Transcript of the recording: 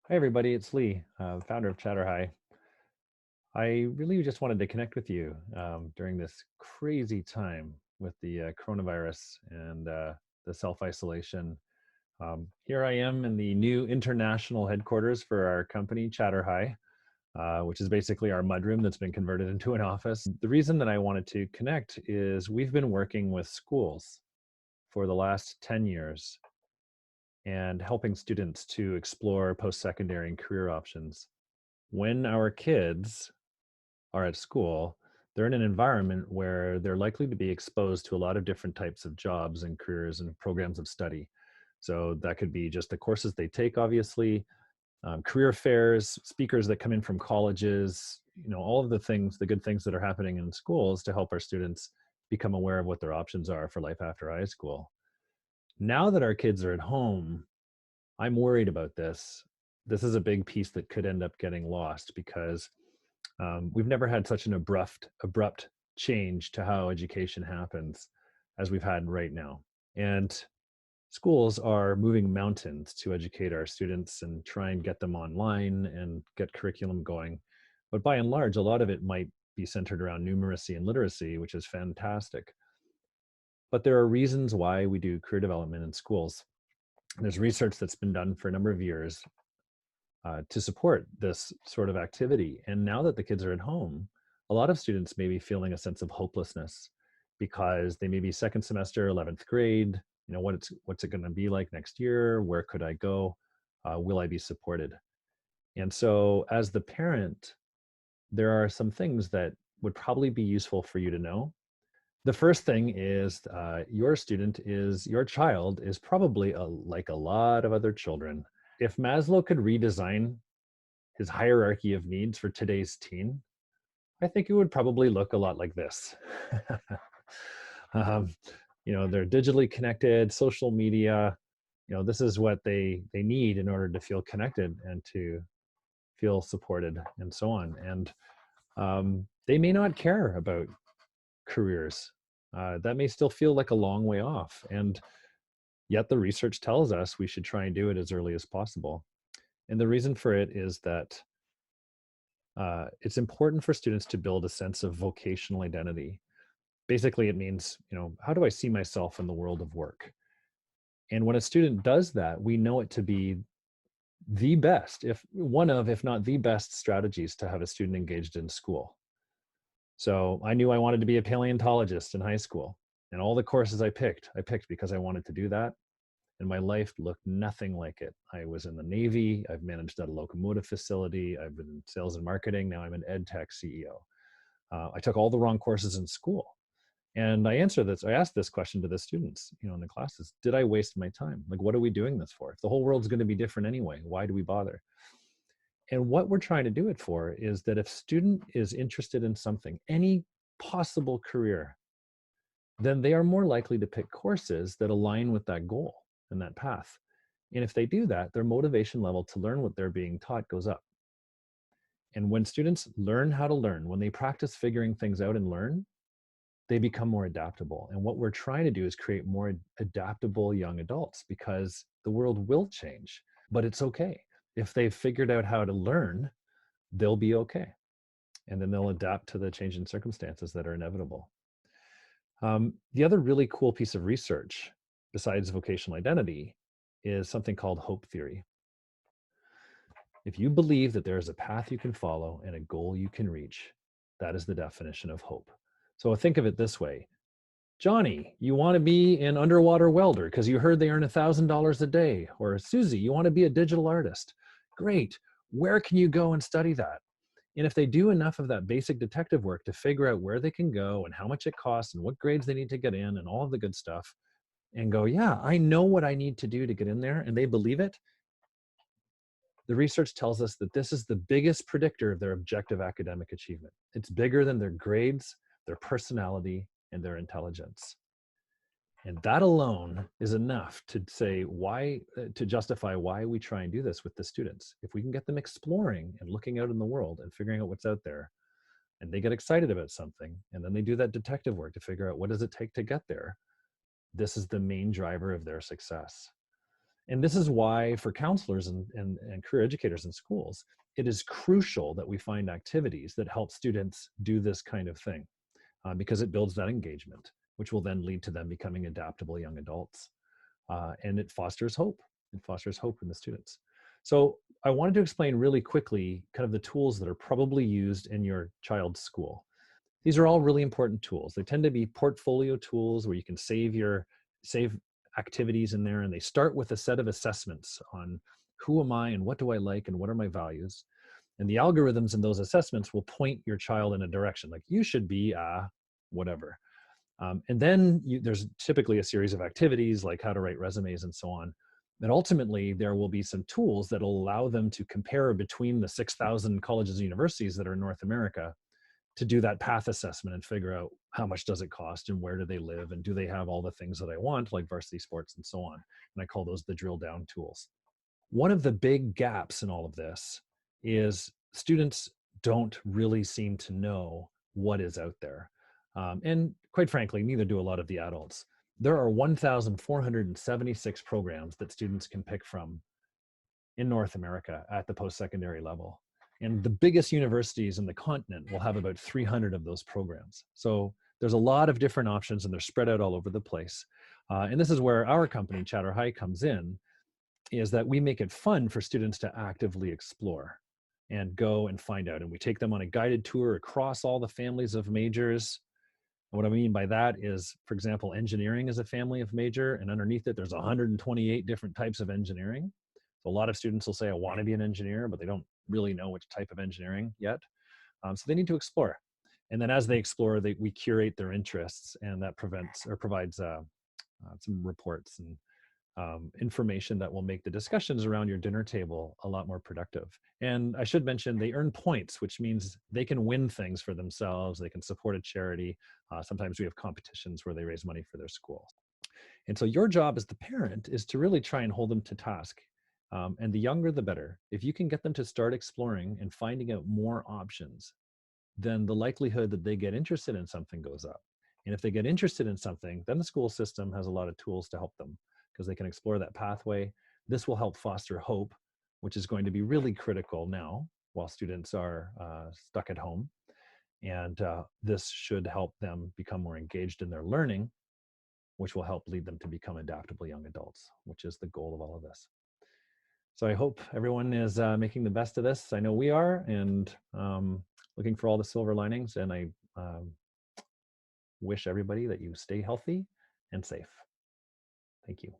Hi, everybody. It's Lee, founder of ChatterHigh. I really just wanted to connect with you during this crazy time with the coronavirus and the self-isolation. Here I am in the new international headquarters for our company, ChatterHigh, which is basically our mudroom that's been converted into an office. The reason that I wanted to connect is we've been working with schools for the last 10 years and helping students to explore post-secondary and career options. When our kids are at school, they're in an environment where they're likely to be exposed to a lot of different types of jobs and careers and programs of study. So that could be just the courses they take, obviously, career fairs, speakers that come in from colleges, all of the things, the good things that are happening in schools to help our students become aware of what their options are for life after high school. Now that our kids are at home, I'm worried about this. This is a big piece that could end up getting lost because we've never had such an abrupt change to how education happens as we've had right now. And schools are moving mountains to educate our students and try and get them online and get curriculum going. But by and large, a lot of it might be centered around numeracy and literacy, which is fantastic. But there are reasons why we do career development in schools. There's research that's been done for a number of years to support this sort of activity. And now that the kids are at home, a lot of students may be feeling a sense of hopelessness because they may be second semester, 11th grade. What's it going to be like next year? Where could I go? Will I be supported? And so, as the parent, there are some things that would probably be useful for you to know. The first thing is your child is probably like a lot of other children. If Maslow could redesign his hierarchy of needs for today's teen, I think it would probably look a lot like this. um, they're digitally connected, social media. This is what they need in order to feel connected and to feel supported and so on. And they may not care about careers. That may still feel like a long way off. And yet the research tells us we should try and do it as early as possible. And the reason for it is that it's important for students to build a sense of vocational identity. Basically, it means, how do I see myself in the world of work? And when a student does that, we know it to be the best, if not the best strategies to have a student engaged in school. So I knew I wanted to be a paleontologist in high school. And all the courses I picked because I wanted to do that. And my life looked nothing like it. I was in the Navy. I've managed at a locomotive facility. I've been in sales and marketing. Now I'm an ed tech CEO. I took all the wrong courses in school. And I asked this question to the students, in the classes. Did I waste my time? Like, what are we doing this for? If the whole world's going to be different anyway, why do we bother? And what we're trying to do it for is that if student is interested in something, any possible career, then they are more likely to pick courses that align with that goal and that path. And if they do that, their motivation level to learn what they're being taught goes up. And when students learn how to learn, when they practice figuring things out and learn, they become more adaptable. And what we're trying to do is create more adaptable young adults because the world will change, but it's okay. If they've figured out how to learn, they'll be okay. And then they'll adapt to the changing circumstances that are inevitable. The other really cool piece of research, besides vocational identity, is something called hope theory. If you believe that there is a path you can follow and a goal you can reach, that is the definition of hope. So think of it this way. Johnny, you want to be an underwater welder because you heard they earn $1,000 a day. Or Susie, you want to be a digital artist. Great. Where can you go and study that? And if they do enough of that basic detective work to figure out where they can go and how much it costs and what grades they need to get in and all of the good stuff, and go, yeah, I know what I need to do to get in there, and they believe it, the research tells us that this is the biggest predictor of their objective academic achievement. It's bigger than their grades, their personality, and their intelligence. And that alone is enough to say to justify why we try and do this with the students. If we can get them exploring and looking out in the world and figuring out what's out there, and they get excited about something, and then they do that detective work to figure out what does it take to get there, this is the main driver of their success. And this is why for counselors and career educators in schools, it is crucial that we find activities that help students do this kind of thing, because it builds that engagement, which will then lead to them becoming adaptable young adults. And it fosters hope. It fosters hope in the students. So I wanted to explain really quickly kind of the tools that are probably used in your child's school. These are all really important tools. They tend to be portfolio tools where you can save activities in there, and they start with a set of assessments on who am I and what do I like and what are my values. And the algorithms in those assessments will point your child in a direction, like you should be a whatever. And then there's typically a series of activities like how to write resumes and so on. And ultimately, there will be some tools that will allow them to compare between the 6,000 colleges and universities that are in North America to do that path assessment and figure out how much does it cost and where do they live and do they have all the things that I want, like varsity sports and so on. And I call those the drill down tools. One of the big gaps in all of this is students don't really seem to know what is out there. And quite frankly, neither do a lot of the adults. There are 1,476 programs that students can pick from in North America at the post-secondary level. And the biggest universities in the continent will have about 300 of those programs. So there's a lot of different options and they're spread out all over the place. And this is where our company, ChatterHigh, comes in, is that we make it fun for students to actively explore and go and find out. And we take them on a guided tour across all the families of majors. And what I mean by that is, for example, engineering is a family of major, and underneath it, there's 128 different types of engineering. So a lot of students will say, I want to be an engineer, but they don't really know which type of engineering yet. So they need to explore. And then as they explore, we curate their interests, and that provides some reports and information that will make the discussions around your dinner table a lot more productive. And I should mention they earn points, which means they can win things for themselves. They can support a charity. Sometimes we have competitions where they raise money for their school. And so your job as the parent is to really try and hold them to task. And the younger, the better. If you can get them to start exploring and finding out more options, then the likelihood that they get interested in something goes up. And if they get interested in something, then the school system has a lot of tools to help them because they can explore that pathway. This will help foster hope, which is going to be really critical now while students are stuck at home. And this should help them become more engaged in their learning, which will help lead them to become adaptable young adults, which is the goal of all of this. So I hope everyone is making the best of this. I know we are, and looking for all the silver linings. And I wish everybody that you stay healthy and safe. Thank you.